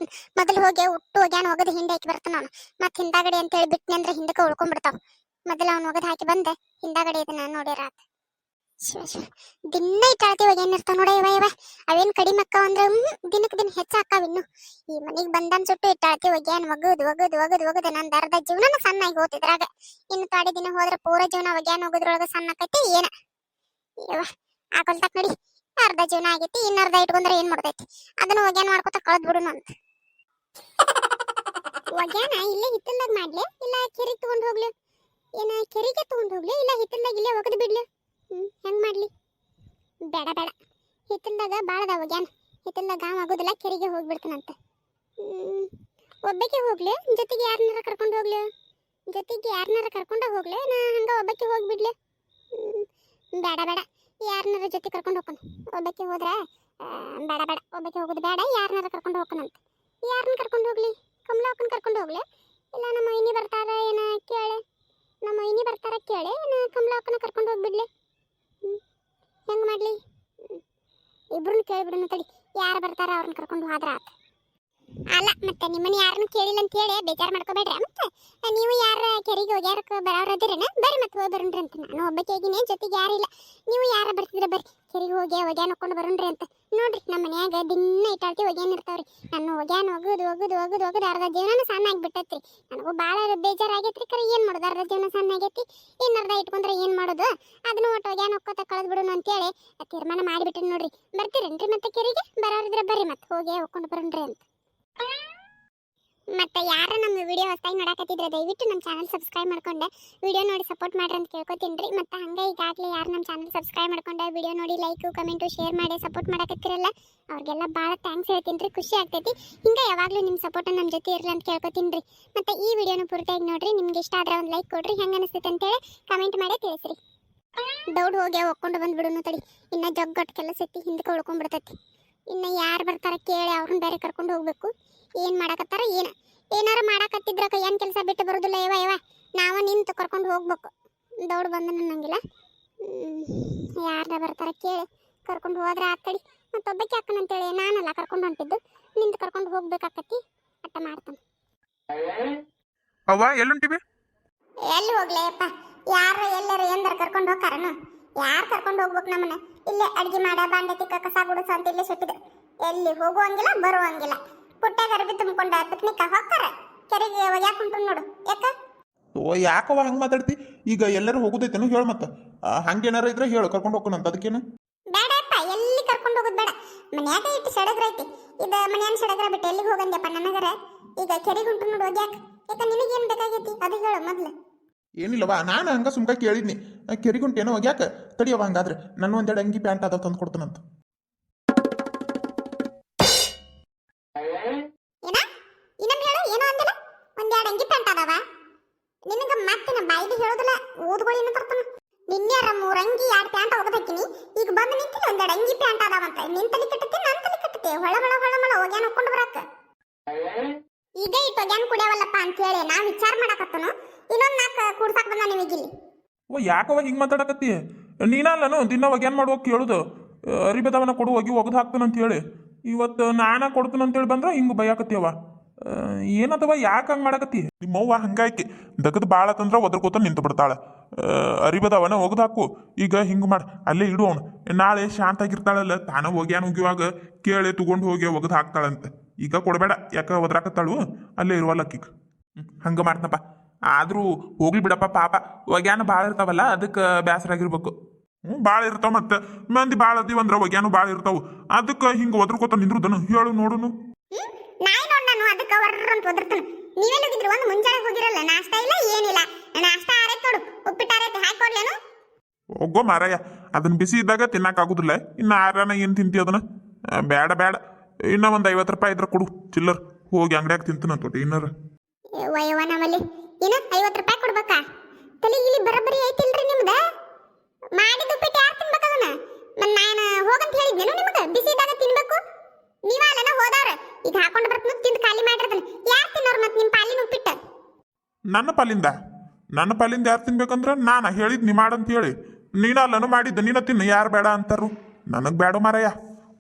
ಮಾಡ್ತೀನಿ. ಮೊದಲು ಹೋಗಿ ಉಟ್ಟು ಒಗ್ಯಾನ ಒಗದು ಹಿಂದೆ ಹಾಕಿ ಬರ್ತಾನ ಅವನು. ಮತ್ತೆ ಹಿಂದಾಗಡೆ ಅಂತ ಹೇಳಿ ಬಿಟ್ನಿ ಅಂದ್ರೆ ಹಿಂದಕ್ಕೆ ಉಳ್ಕೊಂಡ್ಬಿಡ್ತಾವ. ಮೊದಲು ಅವ್ನು ಒಗದು ಹಾಕಿ ಬಂದೆ ಹಿಂದಾಗಡೆ ಇದನ್ನ ನೋಡಿರಾತ. ಶಿವ ಶಿವ ದಿನ ಇಟ್ಟಾಳ್ತಿ ಒಗ್ಯಾನ ಇರ್ತಾವ ನೋಡ. ಇವ ಅವೇನ್ ಕಡಿಮೆ ಅಕ್ಕ ಅಂದ್ರೆ ದಿನಕ್ಕೆ ದಿನ ಹೆಚ್ಚಾಕಾವ. ಇನ್ನು ಈ ಮನೆಗೆ ಬಂದನ್ ಸುಟ್ಟು ಇಟ್ಟಾಳ್ತಿ ಒಗ್ಯಾನ ಒಗದು ನಂದು ಅರ್ಧ ಜೀವನ ಸಣ್ಣ ಆಗಿ ಹೋತಿದ್ರಾಗ. ಇನ್ನು ತಾಡಿ ದಿನ ಹೋದ್ರೆ ಪೂರ ಜೀವನ ಒಗ್ಯಾನ ಒಗದ್ರೊಳಗ ಸಣ್ಣ ಆಕೈತಿ. ಏನ ಇವ ಆಕೊಲ್ತಕ್ ನೋಡಿ ಅರ್ಧ ಜೀವನ ಆಗೈತಿ. ಇನ್ನ ಅರ್ಧ ಇಟ್ಕೊಂಡ್ರೆ ಏನ್ ಮಾಡ್ತೈತಿ? ಅದನ್ನ ಒಗ್ಯಾನ ಮಾಡ್ಕೊತ ಕಳೆದ್ ಬಿಡುನು ಅಂತ. ಒಗ್ಯಾನ ಇಲ್ಲೇ ಹಿತ್ತಲ್ದಾಗ ಮಾಡ್ಲಿ ಇಲ್ಲ ಕೆರಿಗೆ ತಗೊಂಡ್ ಹೋಗ್ಲಿ? ಏನ ಕೆರಿಗೆ ತಗೊಂಡ್ ಹೋಗ್ಲಿ ಇಲ್ಲ ಹಿತ್ತಲ್ದಾಗ ಇಲ್ಲೇ ಒಗದು ಬಿಡ್ಲಿ? ಹೆಂಗ್ ಮಾಡ್ಲಿ? ಬೇಡ ಹಿತ್ತಲ್ದಾಗ ಬಾಳದ ಒಗ್ಯಾನ. ಹಿತ್ತಲ್ದಾಗ ಆಗೋದಿಲ್ಲ, ಕೆರಿಗೆ ಹೋಗ್ಬಿಡ್ತಾನಂತ. ಒಬ್ಬಕ್ಕೆ ಹೋಗ್ಲಿ ಜೊತೆಗೆ ಯಾರನ್ನಾರ ಕರ್ಕೊಂಡು ಹೋಗ್ಲಿ? ಜೊತೆಗೆ ಯಾರನ್ನಾರ ಕರ್ಕೊಂಡ ಹೋಗ್ಲಿ ನಾ ಹಂಗ ಒಬ್ಬಕ್ಕೆ ಹೋಗ್ಬಿಡ್ಲಿ? ಬೇಡ ಯಾರನ್ನಾರ ಜೊತೆ ಕರ್ಕೊಂಡು ಹೋಗ್ತಾನ. ಒಬ್ಬಕ್ಕೆ ಹೋದ್ರೆ ಬೇಡ ಒಬ್ಬಕ್ಕೆ ಹೋಗೋದು ಬೇಡ, ಯಾರನ್ನಾರ ಕರ್ಕೊಂಡು ಹೋಗ್ತಾನಂತ. ಯಾರನ್ನ ಕರ್ಕೊಂಡು ಹೋಗ್ಲಿ? ಕಮಲಾಕನ್ ಕರ್ಕೊಂಡು ಹೋಗ್ಲಿ ಇಲ್ಲ ನಮ್ಮ ಐನಿ ಬರ್ತಾರ ಏನ ಕೇಳಿ? ನಮ್ಮ ಐನಿ ಬರ್ತಾರ ಕೇಳಿ ಏನ ಕಮಲಾಕನ ಕರ್ಕೊಂಡು ಹೋಗ್ಬಿಡ್ಲಿ? ಹೆಂಗ್ ಮಾಡ್ಲಿ? ಇಬ್ರನ್ನ ಕೇಳಿಬಿಡೋಣ ತಡಿ. ಯಾರು ಬರ್ತಾರ ಅವ್ರನ್ನ ಕರ್ಕೊಂಡು ಹೋದ್ರ ಆತ. ಅಲ್ಲ ಮತ್ತೆ ನಿಮ್ಮನ್ನ ಯಾರನ್ನು ಕೇಳಿಲ್ಲ ಅಂತ ಹೇಳಿ ಬೇಜಾರು ಮಾಡ್ಕೋಬೇಡ್ರಿ. ಮತ್ತೆ ನೀವು ಯಾರ ಕೆರಿಗೆ ಹೋಗ್ಯಾರಕ್ಕೆ ಬರೋರದಿರೇನ? ಬರ್ರಿ ಮತ್ತೆ ಹೋಗಿ ಬರೋಣ್ರಿ ಅಂತ. ನಾನು ಒಬ್ಬಕ್ಕೆ ಹೋಗಿನಿ, ಜೊತೆಗೆ ಯಾರಿಲ್ಲ. ನೀವು ಯಾರ ಬರ್ತಿದ್ರೆ ಬರ್ರಿ, ಕೆರಿಗೆ ಹೋಗಿ ಒಗ್ಯಾನ ಹಾಕೊಂಡು ಬರೋಣ್ರಿ ಅಂತ. ನೋಡ್ರಿ ನಮ್ಮ ಮನ್ಯಾಗ ದಿನ ಇಟ್ಟಾಳ್ತಿ ಒಗ್ಯಾನ ಇರ್ತಾವ್ರಿ. ನಾನು ಒಗ್ಯಾನ ಒಗದು ಅರ್ಧ ಜೀವನ ಸಣ್ಣ ಆಗಿಬಿಟ್ಟೈತ್ರಿ. ನನಗೂ ಭಾಳ ಬೇಜಾರಾಗೈತ್ರಿ. ಕರೆ ಏನು ಮಾಡೋದು? ಅರ್ಧ ಜೀವನ ಸಣ್ಣ ಆಗೈತಿ, ಇನ್ನರ್ಧ ಇಟ್ಕೊಂಡ್ರೆ ಏನು ಮಾಡೋದು? ಅದನ್ನು ಒಟ್ಟು ಒಗ್ಯಾನ ಹೊಕ್ಕೋತ ಕಳೆದು ಬಿಡೋಣ ಅಂತೇಳಿ ತೀರ್ಮಾನ ಮಾಡಿಬಿಟ್ಟಿನಿ ನೋಡ್ರಿ. ಬರ್ತೀರೇನ್ರಿ ಮತ್ತೆ ಕೆರಿಗೆ? ಬರೋರಿದ್ರೆ ಬರ್ರಿ ಮತ್ತೆ ಹೋಗಿ ಹೋಗ್ಕೊಂಡು ಬರೋಣ್ರಿ ಅಂತ. ಮತ್ತೆ ಯಾರ ನಮ್ಮ ವಿಡಿಯೋ ಹೊಸದಾಗಿ ನೋಡಕತ್ತಿದ್ರೆ ದಯವಿಟ್ಟು ನಮ್ಮ ಚಾನಲ್ ಸಬ್ಸ್ಕ್ರೈಬ್ ಮಾಡ್ಕೊಂಡೆ ವಿಡಿಯೋ ನೋಡಿ ಸಪೋರ್ಟ್ ಮಾಡ್ರಿ ಅಂತ ಕೇಳ್ಕೊತೀನಿ. ಮತ್ತೆ ಹಂಗೆ ಈಗಾಗಲೇ ಯಾರು ನಮ್ಮ ಚಾನಲ್ ಸಬ್ಸ್ಕ್ರೈಬ್ ಮಾಡ್ಕೊಂಡೆ ವಿಡಿಯೋ ನೋಡಿ ಲೈಕು ಕಮೆಂಟು ಶೇರ್ ಮಾಡಿ ಸಪೋರ್ಟ್ ಮಾಡಕತ್ತಿರಲ್ಲ ಅವ್ರಿಗೆಲ್ಲ ಭಾಳ ಥ್ಯಾಂಕ್ಸ್ ಹೇಳ್ತೀನಿ ರೀ. ಖುಷಿ ಆಗ್ತೈತಿ. ಹಿಂಗೆ ಯಾವಾಗಲೂ ನಿಮ್ಮ ಸಪೋರ್ಟ್ ನಮ್ಮ ಜೊತೆ ಇರಲಿ ಅಂತ ಕೇಳ್ಕೊತೀನಿ ರೀ. ಮತ್ತೆ ಈ ವಿಡಿಯೋನ ಪೂರ್ತಿಯಾಗಿ ನೋಡ್ರಿ. ನಿಮ್ಗೆ ಇಷ್ಟ ಆದ್ರೆ ಒಂದು ಲೈಕ್ ಕೊಡ್ರಿ. ಹೆಂಗೆ ಅನಿಸ್ತೈತೆ ಅಂತೇಳಿ ಕಮೆಂಟ್ ಮಾಡಿ ತಿಳಿಸ್ರಿ. ದೌಡ್ ಹೋಗಿ ಹೋಗ್ಕೊಂಡು ಬಂದ್ಬಿಡೋಣ ತಡಿ. ಇನ್ನು ಜಗ್ಗಟ್ಟು ಕೆಲಸ ಐತಿ, ಹಿಂದಕ್ಕೆ ಉಳ್ಕೊಂಡ್ಬಿಡ್ತೈತಿ. ಇನ್ನು ಯಾರು ಬರ್ತಾರ ಕೇಳಿ ಅವ್ರನ್ನ ಬೇರೆ ಕರ್ಕೊಂಡು ಹೋಗ್ಬೇಕು. ಏನು ಮಾಡಕತ್ತಾರ ಏನಾರ ಮಾಡಕತ್ತಿದ್ರ ಏನು ಕೆಲಸ ಬಿಟ್ಟು ಬರೋದಿಲ್ಲ. ಯವ ನಾವ ನಿಂತು ಕರ್ಕೊಂಡು ಹೋಗ್ಬೇಕು. ದೌಡ್ ಬಂದ ನಂಗಿಲ್ಲ. ಯಾರ ಬರ್ತಾರ ಕೇಳಿ ಕರ್ಕೊಂಡು ಹೋದ್ರೆ ಆತಡಿ. ಮತ್ತೊಬ್ಬಕ್ಕೆ ಹಾಕನಂತೇಳಿ ನಾನಲ್ಲ ಕರ್ಕೊಂಡು ಹೊಂಟಿದ್ದು, ನಿಂತು ಕರ್ಕೊಂಡು ಹೋಗ್ಬೇಕಾಕತಿ. ಅಟ್ಟ ಮಾಡ್ತಾನೆ. ಅವ್ವ ಎಲ್ಲುಂಟಿವಿ? ಎಲ್ಲಿ ಹೋಗ್ಲೇಪ್ಪ? ಯಾರು ಎಲ್ಲರೂ ಎಂದರ ಕರ್ಕೊಂಡು ಹೋಗ್ತಾರನು? ಯಾರು ಕರ್ಕೊಂಡು ಹೋಗ್ಬೇಕು? ನಮ್ಮನ್ನ ಇಲ್ಲೇ ಅಡ್ಗೆ ಮಾಡ ಬಾಂಡೆ ತಿಕ್ಕ ಕಸ ಗುಡಿಸ ಅಂತ ಇಲ್ಲೇ ಸುಟ್ಟಿದೆ. ಎಲ್ಲಿ ಹೋಗುವಂಗಿಲ್ಲ ಬರುವಂಗಿಲ್ಲ. ಪುಟ್ಟಾಗ ಅರ್ಬಿ ತುಂಬಿಕೊಂಡ ಪಿಕ್ನಿಕ್ ಹೋಗ್ತಾರ. ಕೆರೆಗೆ ಯಾಕೆ ಉಂಟು ನೋಡು. ಯಾಕ ಯಾಕವ ಹಂಗೆ ಮಾತಾಡ್ತಿ? ಈಗ ಎಲ್ಲರೂ ಹೋಗೋದೈತೇನು ಹೇಳು. ಮತ್ತೆ ಹಂಗೇನಾರ ಇದ್ರೆ ಹೇಳು, ಕರ್ಕೊಂಡು ಹೋಗೋಣಂತ. ಅದಕ್ಕೇನು ಬೇಡಪ್ಪ, ಎಲ್ಲಿ ಕರ್ಕೊಂಡು ಹೋಗೋದು ಬೇಡ. ಮನ್ಯಾಗ ಇಟ್ಟು ಸಡಗ್ರ ಐತಿ. ಇದು ಮನ್ಯಾನ ಸಡಗ್ರ ಬಿಟ್ಟು ಎಲ್ಲಿಗೆ ಹೋಗಂದ್ಯಪ್ಪ ನನಗರ? ಈಗ ಕೆರೆಗೆ ಉಂಟು ನೋಡು. ಯಾಕೆ ನಿನಗೇನು ಬೇಕಾಗೈತಿ ಅದು ಹೇಳು ಮೊದ್ಲು. ಏನಿಲ್ಲವಾ, ನಾನು ಹಂಗ ಸುಮ್ಕ ಕೇಳಿದ್ನಿ. ಕೆರಿಗುಂಟೇನೋ ಯಾಕ? ತಡಿಯವ ಹಂಗಾದ್ರೆ ನನ್ನ ಒಂದೆರಡು ಅಂಗಿ ಪ್ಯಾಂಟ್ ಅದಾವ ತಂದು ಕೊಡ್ತಾನಂತ. ಒಂದೆರಡು ಅಂಗಿ ಪ್ಯಾಂಟ್ ಅದಾವ ನಿನಗ? ಮತ್ತೆ ನಾ ಬಾಯಿಗೆ ಹೇಳೋದಿಲ್ಲ, ಓದ್ಗಳು ಏನು ತರ್ತಾನ. ನಿನ್ಯಾರ 3 ಅಂಗಿ 2 ಪ್ಯಾಂಟ್ ಹೋಗದ್ ಹಾಕಿನಿ. ಈಗ ಬಂದು ನಿಂತೀನಿ ಒಂದೆರಡು ಅಂಗಿ ಪ್ಯಾಂಟ್ ಅದಾವಂತ. ನಿನ್ ತಲೆ ಕಟ್ಟತಿ ನನ್ನ ತಲೆ ಕಟ್ಟತಿ. ಹೊಳ ಒಗ್ಯಾನ ಹಾಕೊಂಡು ಬರಾಕ ಈಗ ಇಟ್ಟು ಒಗ್ಯಾನ ಕುಡಿಯವಲ್ಲಪ್ಪ ಅಂತ ಹೇಳಿ ನಾ ವಿಚಾರ ಮಾಡಕತ್ತನು. ಇನ್ನೊಂದು 4 ಕೂಡ್ಸಾಕ್ ಬಂದ ನಿಮಗಿಲ್ಲಿ. ಓ ಯಾಕವ ಹಿಂಗೆ ಮಾತಾಡಕತ್ತಿ? ನೀನಲ್ಲನು ದಿನ ಒಗ್ಯಾನ ಮಾಡುವಾಗ ಕೇಳುದು ಅರಿಬದವನ ಕೊಡು ಹೋಗಿ ಒಗದು ಹಾಕ್ತಾನಂತ ಹೇಳಿ. ಇವತ್ತು ನಾನ ಕೊಡ್ತಾನಂತೇಳಿ ಬಂದ್ರೆ ಹಿಂಗೆ ಬೈಯಾಕತ್ತೀಯವ. ಏನದವ ಯಾಕೆ ಹಂಗೆ ಮಾಡಕತ್ತಿ? ನಿಮ್ಮವ್ವ ಹಂಗಾಯ್ಕೆ ದಗದ್ ಭಾಳ ತಂದ್ರೆ ಒದರ್ಕೋತ ನಿಂತು ಬಿಡ್ತಾಳೆ. ಅರಿಬದವನ ಒಗದು ಹಾಕು. ಈಗ ಹಿಂಗೆ ಮಾಡಿ ಅಲ್ಲೇ ಇಡು. ಅವನು ನಾಳೆ ಶಾಂತ ಆಗಿರ್ತಾಳಲ್ಲ, ತಾನ ಒಗ್ಯಾನ ಹೋಗಿವಾಗ ಕೇಳಿ ತಗೊಂಡು ಹೋಗಿ ಒಗದು ಹಾಕ್ತಾಳಂತೆ. ಈಗ ಕೊಡಬೇಡ, ಯಾಕೆ ಒದ್ರಾಕತ್ತಾಳು, ಅಲ್ಲೇ ಇರುವಲ್ಲಕ್ಕೀಗ. ಹಂಗೆ ಮಾಡ್ತನಪ್ಪ. ಆದರೂ ಹೋಗ್ಲಿ ಬಿಡಪ್ಪ, ಪಾಪ ಒಗ್ಯಾನ ಭಾಳ ಇರ್ತಾವಲ್ಲ, ಅದಕ್ಕೆ ಬೇಸರ ಆಗಿರ್ಬೇಕು. ಭಾಳ ಇರ್ತಾವ. ಮತ್ತೆ ಮಂದಿ ಭಾಳ ಅದೀವಂದ್ರೆ ಒಗ್ಯಾನು ಭಾಳ ಇರ್ತಾವ. ಅದಕ್ಕೆ ಹಿಂಗೆ ಒದ್ರಕೋತ ನಿಂದ್ರುದನು ಹೇಳು ನೋಡುನು. ಅದಕ್ಕೆ ವರ್ರಂತ ಒದರ್ತಾನ. ನೀವೆಲ್ಲೋಗಿದ್ರು? ಒಂದು ಮುಂಜಾನೆ ಹೋಗಿರಲ್ಲ, ನಾಷ್ಟಾ ಇಲ್ಲ ಏನಿಲ್ಲ. ನಾಷ್ಟಾ ಆರೈತೆ ನೋಡು, ಉಪ್ಪಿಟ್ಟು ಆರೈತೆ, ಹಾಕೊಡ್ಲೇನು? ಹೋಗೋ ಮಾರಾಯ, ಅದನ್ನ ಬಿಸಿ ಇದ್ದಾಗ ತಿನ್ನಕ್ಕಾಗುದಿಲ್ಲ. ಇನ್ನು ಆರಾನ ಏನು ತಿಂತಿ ಅದನ್ನ? ಬೇಡ. ಇನ್ನೂ ಒಂದು 50 ರೂಪಾಯಿ ಇದ್ರೆ ಕೊಡು ಚಿಲ್ಲರ್, ಹೋಗಿ ಅಂಗಡಿಯಾಗ ತಿಂತಾನಂತ ಇನ್ನರ. ವಯವ ನಮ್ಮಲ್ಲಿ ಇನ್ನು 50 ರೂಪಾಯಿ ಕೊಡ್ಬೇಕಾ? ತಲೆಗಿಲಿ ಬರಬರಿ ಐತಿಲ್ರಿ ನಿಮ್ದ? ಮಾಡಿದ ಉಪ್ಪಿಟ್ಟು ಯಾರು ತಿನ್ಬೇಕದನ್ನ? ನಾನು ಹೋಗಂತ ಹೇಳಿದ್ನೇನು ನಿಮ್ಗೆ? ಬಿಸಿ ಇದ್ದಾಗ ತಿನ್ಬೇಕು. ನೀವಲ್ಲನ ಹೋದವ್ರ ಈಗ ಹಾಕೊಂಡು ಬರ್ತೀನಿ ತಿಂದು ಖಾಲಿ ಮಾಡಿರ್ತಾನೆ. ಯಾರು ತಿನ್ನೋರು ಮತ್ತೆ ನಿಮ್ಮ ಪಾಲಿನ ಉಪ್ಪಿಟ್ಟು? ನನ್ನ ಪಾಲಿಂದ ಯಾರು ತಿನ್ಬೇಕಂದ್ರೆ ನಾನು ಹೇಳಿದ್ ನೀ ಮಾಡಂತ ಹೇಳಿ. ನೀನಲ್ಲನು ಮಾಡಿದ್ದ, ನೀನ ತಿನ್ನು. ಯಾರು ಬೇಡ ಅಂತಾರು? ನನಗೆ ಬೇಡ ಮಾರಾಯ.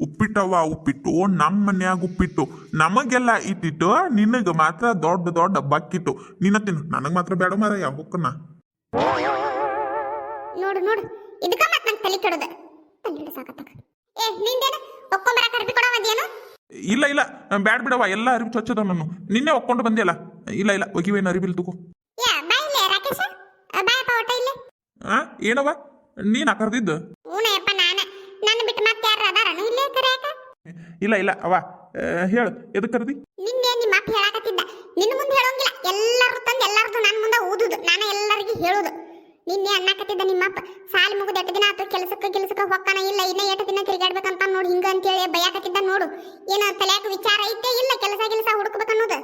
ಉಪ್ಪಿಟ್ಟವ್ವ ಉಪ್ಪಿಟ್ಟು ನಮ್ಮ ಮನ್ಯಾಗ ಉಪ್ಪಿಟ್ಟು ನಮಗೆಲ್ಲ ಇಟ್ಟಿಟ್ಟು ನಿನಗೆ ಮಾತ್ರ ದೊಡ್ಡ ದೊಡ್ಡ ಬಕ್ಕಿಟ್ಟು ನಿನ್ನ ತಿನ್ನು ನನಗೆ ಮಾತ್ರ ಬೇಡ ಮಾರಯ್ಯ ಹೊಕ್ಕನ. ನೋಡು ನೋಡು ಇದಕ್ಕ ಮತ್ ನಂಗೆ ತಲೆ ಕೆಡೋದ ತಲೆ ಸಾಕತ್ತಾಗ. ನಿಂದೇನ ಒಕ್ಕೊಂಬರ ಕರ್ಬಿ ಕೊಡವದೇನು? ಇಲ್ಲ ಇಲ್ಲ ಬ್ಯಾಡ್ ಬಿಡವ, ಎಲ್ಲ ಅರಿವು ಚೊಚ್ಚದ ನಾನು ನಿನ್ನೆ ಒಕ್ಕೊಂಡು ಬಂದಿಯಲ್ಲ. ಇಲ್ಲ ಇಲ್ಲ ಒಗಿವೇನು ಅರಿವಿಲ್ ತಗೋ. ಬಾಯಿಲೆ ರಾಕೇಶ ಬಾಯಪ್ಪ ಒಟ್ಟ ಇಲ್ಲೇ. ಏನವ ನೀನು ಕರೆದಿದ್ದು? ಹೂನಯ್ಯಪ್ಪ ನನ್ನ ಬಿಟ್ಟು ಮತ್ತೆ ಯಾರು ಅದಾರನು ಇಲ್ಲೇ ಕರೆಯಾಕ? ಇಲ್ಲ ಇಲ್ಲ ಅವ ಹೇಳು ಎದಕ್ಕೆ ಕರೆದಿ? ನಿನ್ನೆ ನಿಮ್ಮ ಅಪ್ಪ ಹೇಳಾಕತ್ತಿದ್ದ, ನಿನ್ನ ಮುಂದೆ ಹೇಳೋಂಗಿಲ್ಲ, ಎಲ್ಲರೂ ತಂದು ಎಲ್ಲರದು ನನ್ನ ಮುಂದೆ ಊದುದು, ನಾನು ಎಲ್ಲರಿಗೂ ಹೇಳುದು. ನಿನ್ನೆ ಅನ್ನಕತ್ತಿದ್ದ ನಿಮ್ಮಪ್ಪ ಸಾಲಿ ಮುಗಿದ 8 ದಿನ ಆತು, ಕೆಲಸಕ್ಕೆ ಹೊಕ್ಕನ ಇಲ್ಲ, ಇನ್ನ 8 ದಿನ ತಿರುಗಾಡ್ಬೇಕಂತ ನೋಡು, ಹಿಂಗ ಅಂತೇಳಿ ಬೈಯಾಕತ್ತಿದ್ದ ನೋಡು. ಏನ ತಲೆಯಾಗ ವಿಚಾರ ಐತೆ ಇಲ್ಲ ಕೆಲಸ ಹುಡುಕ್ಬೇಕನ್ನೋದು?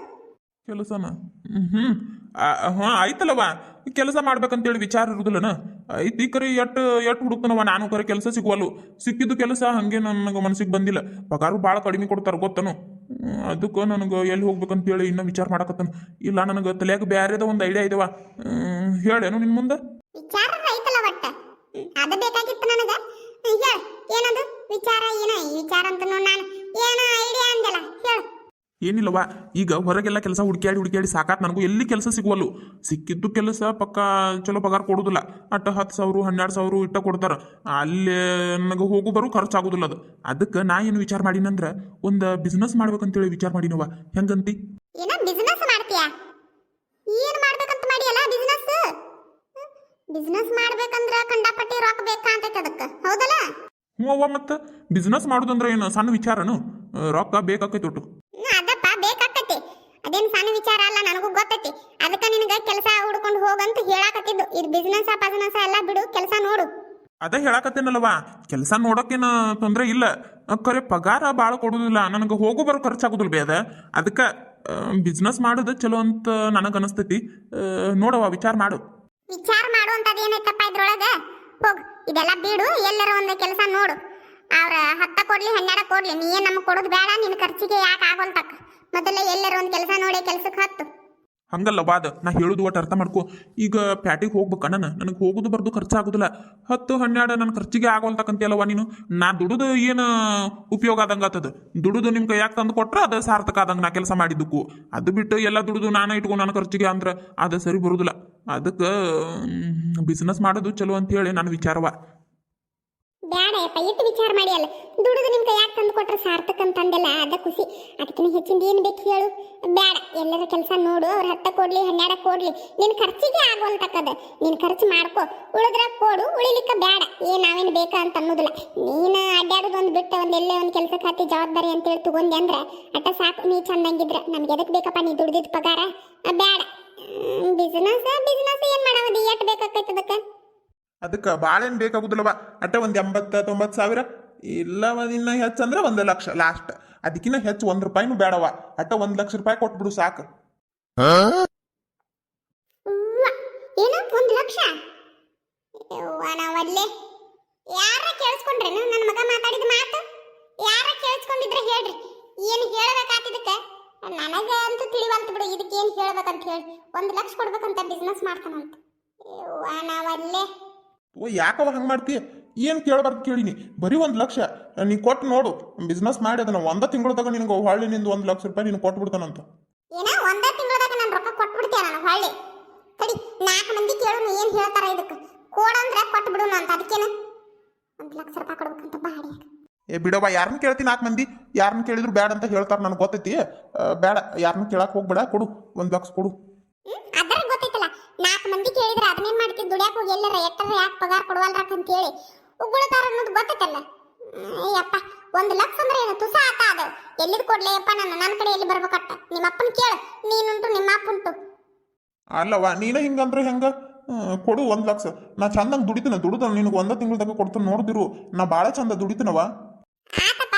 ಕೆಲಸನ ಹಾಂ ಆಯ್ತಲ್ಲವ, ಕೆಲಸ ಮಾಡ್ಬೇಕಂತೇಳಿ ವಿಚಾರ ಇರುದಿಲ್ಲನ ಐತಿ. ಕರೆ ಎಟ್ಟು ಹುಡುಕ್ತನವ ನಾನು, ಕರೆ ಕೆಲಸ ಸಿಗುವಲ್ಲು. ಸಿಕ್ಕಿದ್ದು ಕೆಲಸ ಹಂಗೆ ನನಗೆ ಮನಸ್ಸಿಗೆ ಬಂದಿಲ್ಲ. ಪಗಾರು ಭಾಳ ಕಡಿಮೆ ಕೊಡ್ತಾರೆ ಗೊತ್ತನು. ಅದಕ್ಕೆ ನನಗೆ ಎಲ್ಲಿ ಹೋಗ್ಬೇಕಂತೇಳಿ ಇನ್ನೂ ವಿಚಾರ ಮಾಡಕತ್ತನು. ಇಲ್ಲ ನನಗೆ ತಲೆಯಾಗ ಬ್ಯಾರೆದ ಒಂದು ಐಡಿಯಾ ಇದಾವ, ಹೇಳೇನು ನಿನ್ನ ಮುಂದೆ? ವಿಚಾರ ಐತಲ್ಲ ಒಟ್ಟ ಅದು ಬೇಕಾಗಿತ್ತು ನನಗ. ಹೇಳ ಏನದು ವಿಚಾರ? ಏನ ಈ ವಿಚಾರ ಅಂತ ನಾನು ಏನೋ ಐಡಿಯಾ ಅಂದಲ್ಲ, ಹೇಳು. ಏನಿಲ್ಲವ, ಈಗ ಹೊರಗೆಲ್ಲ ಕೆಲಸ ಹುಡುಕ್ಯಾಡಿ ಸಾಕಾತ್ ನನಗೂ. ಎಲ್ಲಿ ಕೆಲಸ ಸಿಗುವಲ್ಲು. ಸಿಕ್ಕಿದ್ದು ಕೆಲಸ ಪಕ್ಕ ಚಲೋ ಪಗಾರ ಕೊಡೋದಿಲ್ಲ. ಅಟ್ಟ 10,000 12,000 ಇಟ್ಟ ಕೊಡ್ತಾರ. ಅಲ್ಲಿ ನನಗೆ ಹೋಗು ಬರೋ ಖರ್ಚಾಗೋದಿಲ್ಲ ಅದು. ಅದಕ್ಕೆ ನಾ ಏನು ವಿಚಾರ ಮಾಡಿನಂದ್ರೆ ಒಂದು ಬಿಸ್ನೆಸ್ ಮಾಡ್ಬೇಕಂತೇಳಿ ವಿಚಾರ ಮಾಡಿನವ. ಹೆಂಗಂತಿ? ಏನ ಬಿಸ್ನೆಸ್ ಮಾಡ್ತೀಯಾ? ಏನು ಮಾಡ್ಬೇಕಂತ ಮಾಡಿಯಲ್ಲ ಬಿಸ್ನೆಸ್ ಮಾಡ್ಬೇಕಂದ್ರ ಕಂಡಾಪಟ್ಟಿ ರೊಕ್ಕ ಬೇಕಾಂತೈತೆ ಅದಕ್ಕೆ, ಹೌದಲ್ಲ? ಹ್ಞೂ ಅವ್ವ, ಮತ್ತೆ ಬಿಸ್ನೆಸ್ ಮಾಡೋದಂದ್ರೆ ಏನು ಸಣ್ಣ ವಿಚಾರನು? ರೊಕ್ಕ ಬೇಕಾಕೈತಿ ಒಟ್ಟು. ಅದಪ್ಪ ಬೇಕಾಕತಿ, ಅದೇನು ಸಣ್ಣ ವಿಚಾರ ಅಲ್ಲ, ನನಗೂ ಗೊತ್ತೈತಿ. ಅದಕ್ಕೆ ನಿನಗೆ ಕೆಲಸ ಹುಡ್ಕೊಂಡು ಹೋಗಂತ ಹೇಳಾಕತ್ತಿದ್ದು. ಇದು ಬಿಸ್ನೆಸ್ ಎಲ್ಲ ಬಿಡು, ಕೆಲಸ ನೋಡು. ಅದೇ ಹೇಳಾಕತ್ತೇನಲ್ವ, ಕೆಲಸ ನೋಡೋಕೇನು ತೊಂದರೆ ಇಲ್ಲ. ಕರೆ ಪಗಾರ ಭಾಳ ಕೊಡೋದಿಲ್ಲ, ನನಗೆ ಹೋಗು ಬರೋ ಖರ್ಚಾಗೋದಿಲ್ಲ ಬೇ ಅದ. ಅದಕ್ಕೆ ಬಿಸ್ನೆಸ್ ಮಾಡೋದು ಚಲೋ ಅಂತ ನನಗೆ ಅನಿಸ್ತೈತಿ. ನೋಡವ ವಿಚಾರ ಮಾಡು. ವಿಚಾರ ಮಾಡುವಂಥದ್ದು ಏನೈತಪ್ಪ ಇದ್ರೊಳಗೆ? ಹೋಗು, ಇದೆಲ್ಲ ಬಿಡು, ಎಲ್ಲರ ಒಂದು ಕೆಲಸ ನೋಡು. ಅವ್ರ 10 ಕೊಡ್ಲಿ 12 ಕೊಡ್ಲಿ, ನೀ ಏನು ನಮಗೆ ಕೊಡೋದು ಬೇಡ. ನಿನ್ನ ಖರ್ಚಿಗೆ ಯಾಕೆ ಆಗೋಲ್ತಕ್ಕ? ಮೊದಲ ಎಲ್ಲರ ಒಂದು ಕೆಲಸ ನೋಡಿ ಕೆಲಸಕ್ಕೆ ಹತ್ತು. ಹಂಗಲ್ಲ ಬಾದ, ನಾ ಹೇಳುದು ಒಟ್ಟು ಅರ್ಥ ಮಾಡ್ಕೊ. ಈಗ ಪ್ಯಾಟಿಗೆ ಹೋಗ್ಬೇಕ ನನಗೆ ಹೋಗೋದು ಬರ್ದು ಖರ್ಚಾಗೋದಿಲ್ಲ. 10 12 ನನ್ನ ಖರ್ಚಿಗೆ ಆಗೋಲ್ತಕ್ಕಂತೀಯಲ್ಲವ ನೀನು. ನಾ ದುಡಿದು ಏನು ಉಪಯೋಗ ಆದಂಗೆ ಆತದ? ದುಡಿದು ನಿಮ್ಮ ಕೈಯಾಗ ತಂದು ಕೊಟ್ರೆ ಅದು ಸಾರ್ಥಕ ಆದಂಗೆ ನಾ ಕೆಲಸ ಮಾಡಿದ್ದಕ್ಕೂ. ಅದು ಬಿಟ್ಟು ಎಲ್ಲ ದುಡಿದು ನಾನು ಇಟ್ಕೊಂಡು ನನ್ನ ಖರ್ಚಿಗೆ ಅಂದ್ರೆ ಅದು ಸರಿ ಬರೋದಿಲ್ಲ. ಅದಕ್ಕೆ ಬಿಸ್ನೆಸ್ ಮಾಡೋದು ಚಲೋ ಅಂತ ಹೇಳಿ ನನ್ನ ವಿಚಾರವ. ಬೇಡ ಯಪ್ಪ, ಇಟ್ಟು ವಿಚಾರ ಮಾಡಿ ಅಲ್ಲ. ದುಡಿದು ನಿಮ್ಮ ಕೈಯಾಗ ತಂದು ಕೊಟ್ರೆ ಸಾರ್ಥಕ ಅಂತಂದೆಲ್ಲ ಅದ ಖುಷಿ. ಅದಕ್ಕಿಂತ ಹೆಚ್ಚಿಂದ ಏನು ಬೇಕು ಹೇಳು? ಬೇಡ, ಎಲ್ಲರ ಕೆಲಸ ನೋಡು. ಅವ್ರು 10 ಕೊಡ್ಲಿ 12 ಕೊಡ್ಲಿ, ನಿನ್ನ ಖರ್ಚಿಗೆ ಆಗುವಂತಕ್ಕದ. ನೀನು ಖರ್ಚು ಮಾಡ್ಕೊ, ಉಳಿದ್ರೆ ಕೊಡು, ಉಳಿಲಿಕ್ಕೆ ಬೇಡ. ನಾವೇನು ಬೇಕಾ ಅಂತ ಅನ್ನೋದಿಲ್ಲ. ನೀನು ಅಡ್ಡಾಡೋದು ಒಂದು ಬಿಟ್ಟು ಎಲ್ಲೇ ಒಂದು ಕೆಲಸಕ್ಕೆ ಹತ್ತಿ ಜವಾಬ್ದಾರಿ ಅಂತೇಳಿ ತಗೊಂಡೆ ಅಂದ್ರೆ ಅಟ್ಟ ಸಾಕು. ನೀ ಚಂದಂಗಿದ್ರೆ ನಮ್ಗೆ ಎದಕ್ಕೆ ಬೇಕಪ್ಪ ನೀ ದುಡ್ದಿದ್ದ ಪಗಾರ? ಬೇಡ. ಬಿಸ್ನೆಸ್ ಏನು ಮಾಡೋದು? ಎಷ್ಟು ಬೇಕಾಕೈತೆ ಅದಕ್ಕೆ? ಅದಕ್ಕೆ ಭಾಳ ಏನು ಬೇಕಾಗುದಿಲ್ಲವ. ಅಟ್ಟ ಒಂದು 80-90 ಸಾವಿರ, ಇಲ್ಲ ಇನ್ನ ಹೆಚ್ಚು ಅಂದ್ರೆ 1 ಲಕ್ಷ ಲಾಸ್ಟ್. ಅದಕ್ಕಿಂತ ಹೆಚ್ಚು 1 ರೂಪಾಯಿನೂ ಬೇಡವ. ಅಟ್ಟ 1 ಲಕ್ಷ ರೂಪಾಯಿ ಕೊಟ್ಬಿಡು ಸಾಕು. ಏನು 1 ಲಕ್ಷ? ನಾವಲ್ಲೇ ಯಾರ ಕೇಳಿಸ್ಕೊಂಡ್ರೇನು ನನ್ನ ಮಗ ಮಾತಾಡಿದ ಮಾತು? ಯಾರ ಕೇಳಿಸ್ಕೊಂಡಿದ್ರೆ ಹೇಳ್ರಿ, ಏನು ಹೇಳ್ಬೇಕಾತಿದಕ್ಕೆ? ನನಗೆ ಅಂತೂ ತಿಳಿವಂತ ಬಿಡು, ಇದಕ್ಕೆ ಏನು ಹೇಳ್ಬೇಕಂತ ಹೇಳಿ. 1 ಲಕ್ಷ ಕೊಡ್ಬೇಕಂತ ಬಿಸ್ನೆಸ್ ಮಾಡ್ತಾನಂತ. ನಾವಲ್ಲೇ ಯಾಕವ ಹಂಗೆ ಮಾಡ್ತೀಯ? ಏನು ಕೇಳಬಾರ್ದು ಕೇಳಿನಿ. ಬರೀ 1 ಲಕ್ಷ ನೀ ಕೊಟ್ಟು ನೋಡು. ಬಿಸ್ನೆಸ್ ಮಾಡಿ ಅದನ್ನ 1 ತಿಂಗಳದಾಗ ನಿನಗೆ ಹೊಳ್ಳಿ ನಿಂದು 1 ಲಕ್ಷ ರೂಪಾಯಿ ನೀನು ಕೊಟ್ಬಿಡ್ತಾನಂತ. ಏನ 1 ತಿಂಗಳದಾಗ ನಾನು ರೊಕ್ಕ ಕೊಟ್ಬಿಡ್ತೇನೆ ನಾನು ಹೊಳ್ಳಿ? ತಡಿ, 4 ಮಂದಿ ಕೇಳು ಏನು ಹೇಳ್ತಾರ ಇದಕ್ಕೆ. ಕೊಡಂದ್ರೆ ಕೊಟ್ಬಿಡು ಅಂತ. ಅದಕ್ಕೇನು 1 ಲಕ್ಷ ರೂಪಾಯಿ ಕೊಡ್ಬೇಕಂತ ಬಾಡಿ. ಬಿಡವ, ಯಾರನ್ನ ಕೇಳ್ತೀನಿ? 4 ಮಂದಿ ಯಾರನ್ನ ಕೇಳಿದ್ರು ಬೇಡ ಅಂತ ಹೇಳ್ತಾರೆ, ನನಗೆ ಗೊತ್ತೈತಿ. ಬೇಡ, ಯಾರನ್ನ ಕೇಳಕ್ಕೆ ಹೋಗ್ಬೇಡ, ಕೊಡು 1 ಲಕ್ಷ ಕೊಡು. ಅದರ ಗೊತ್ತೈತಲ್ಲ, 4 ಮಂದಿ ಕೇಳಿದ್ರೆ ಅದನ್ನೇನು ಮಾಡ್ತಿದ್ದು? ದುಡಿಯಾಕ ಹೋಗಿ ಎಲ್ಲರ ಎಟ್ಟರ ಯಾಕೆ ಪಗಾರ ಕೊಡವಲ್ರಕ್ಕ ಅಂತ ಹೇಳಿ ಉಗುಳ್ತಾರ ಅನ್ನೋದು ಗೊತ್ತೈತಲ್ಲ. ಅಯ್ಯಪ್ಪ, 1 ಲಕ್ಷ ಅಂದ್ರೆ ಏನು ತುಸ ಆತ? ಅದು ಎಲ್ಲಿದ್ ಕೊಡ್ಲಿ ಅಪ್ಪ? ನನ್ನ ಕಡೆ ಎಲ್ಲಿ ಬರ್ಬೇಕಟ್ಟ? ನಿಮ್ಮ ಅಪ್ಪನ ಕೇಳು, ನೀನುಂಟು ನಿಮ್ಮ ಅಪ್ಪುಂಟು. ಅಲ್ಲವ, ನೀನ ಹಿಂಗಂದ್ರೆ ಹೆಂಗ? ಕೊಡು 1 ಲಕ್ಷ. ನಾ ಚಂದಂಗೆ ದುಡಿತೀನ, ದುಡಿದ ನಿನಗೆ 1 ತಿಂಗಳದಾಗ ಕೊಡ್ತಾನೆ ನೋಡಿದಿರು. ನಾ ಭಾಳ ಚಂದ ದುಡಿತೀನವ. ಆತಪ್ಪ,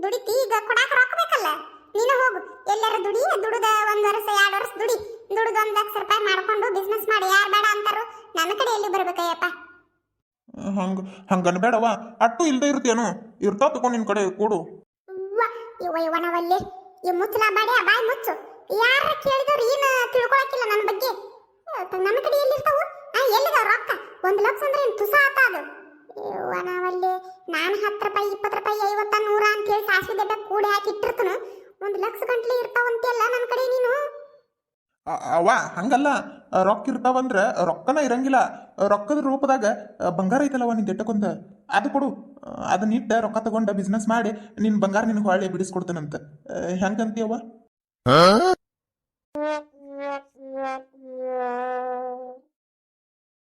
ದುಡಿತಿ ಈಗ ಕೊಡಾಕ ರೊಕ್ಕ ಬೇಕಲ್ಲ. ನೀನು ಹೋಗು, ಎಲ್ಲರ ದುಡಿದ 1 ವರ್ಷ 2 ವರ್ಷ ದುಡಿದು 1 ಲಕ್ಷ ರೂಪಾಯಿ ಮಾಡ್ಕೊಂಡು ಬಿಸ್ನೆಸ್ ಮಾಡಿ. ಯಾರು ಬೇಡ ಅಂತಾರು? ನನ್ನ ಕಡೆ ಎಲ್ಲಿ ಬರ್ಬೇಕಯ್ಯಪ್ಪ? ಹಂಗನ್ಬೇಡವ. ಅಟ್ಟು ಇಲ್ದೇ ಇರ್ತೇನು? ಇರ್ತಾವ ತಗೊಂಡು ನಿನ್ನ ಕಡೆ ಕೊಡು. ಇವನವಲ್ಲಿ ಈ ಮುಚ್ಚಲ ಬಾಡಿ ಬಾಯಿ ಮುಚ್ಚು. ಯಾರ ಕೇಳಿದವ್ರು ಏನು ತಿಳ್ಕೊಳಕಿಲ್ಲ ನನ್ನ ಬಗ್ಗೆ. ನನ್ನ ಕಡೆ ಎಲ್ಲಿರ್ತಾವು? ಎಲ್ಲಿದಾವ ರೊಕ್ಕ? 1 ಲಕ್ಷ ಅಂದ್ರೆ ಏನು ತುಸ ಆತ ಅದು? ಯವ್ವ ನಾವಲ್ಲಿ ನಾನು 10 ರೂಪಾಯಿ 20 ರೂಪಾಯಿ 50 100 ಅಂತೇಳಿ ಸಾಸಿವೆ ಡಬ್ಬ ಕೂಡಿ ಹಾಕಿ ಇಟ್ಟಿರ್ತನು 1 ಲಕ್ಷ ಗಂಟ್ಲೆ ಇರ್ತಾವಂತೆಲ್ಲ ನನ್ನ ಕಡೆ ನೀನು. ಅವ ಹಂಗಲ್ಲ, ರೊಕ್ಕ ಇರ್ತಾವಂದ್ರ ರೊಕ್ಕನ ಇರಂಗಿಲ್ಲ. ರೊಕ್ಕದ ರೂಪದಾಗ ಬಂಗಾರ ಐತಲ್ಲವ ನಿನ್ ದೆಟ್ಟಕೊಂದ ಅದು ಕೊಡು. ಅದನ್ನ ಇಟ್ಟ ರೊಕ್ಕ ತಗೊಂಡ ಬಿಸ್ನೆಸ್ ಮಾಡಿ ನಿನ್ ಬಂಗಾರ ನಿನಗೆ ಹೊಳ್ಳಿ ಬಿಡಿಸ್ಕೊಡ್ತಾನಂತ. ಹೆಂಗಂತೀಯವ್ವ?